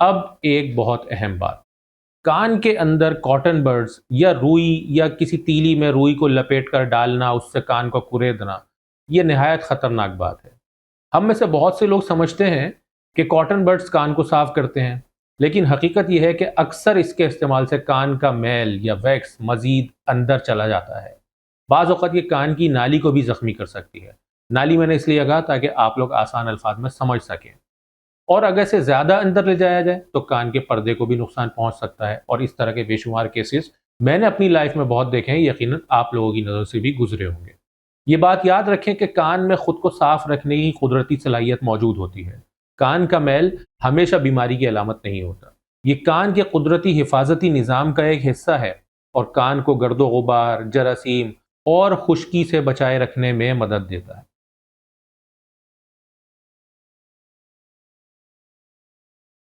अब एक बहुत अहम बात, कान के अंदर कॉटन बड्स या रुई या किसी तीली में रुई को लपेट कर डालना, उससे कान को कुरेदना, ये निहायत खतरनाक बात है। हम में से बहुत से लोग समझते हैं कि कॉटन बड्स कान को साफ करते हैं, लेकिन हकीकत यह है कि अक्सर इसके इस्तेमाल से कान का मैल या वैक्स मजीद अंदर चला जाता है। बाज़ औक़ात ये कान की नाली को भी ज़ख्मी कर सकती है। नाली मैंने इसलिए कहा ताकि आप लोग आसान अल्फाज में समझ सकें। और अगर इसे ज़्यादा अंदर ले जाया जाए तो कान के पर्दे को भी नुकसान पहुंच सकता है, और इस तरह के बेशुमार केसेस मैंने अपनी लाइफ में बहुत देखे हैं, यकीनन आप लोगों की नज़र से भी गुजरे होंगे। ये बात याद रखें कि कान में खुद को साफ रखने की कुदरती सलाहियत मौजूद होती है। कान का मैल हमेशा बीमारी की अलामत नहीं होता। ये कान के कुदरती हिफाजती निज़ाम का एक हिस्सा है और कान को गर्दो गुबार, जरासीम और खुश्की से बचाए रखने में मदद देता है।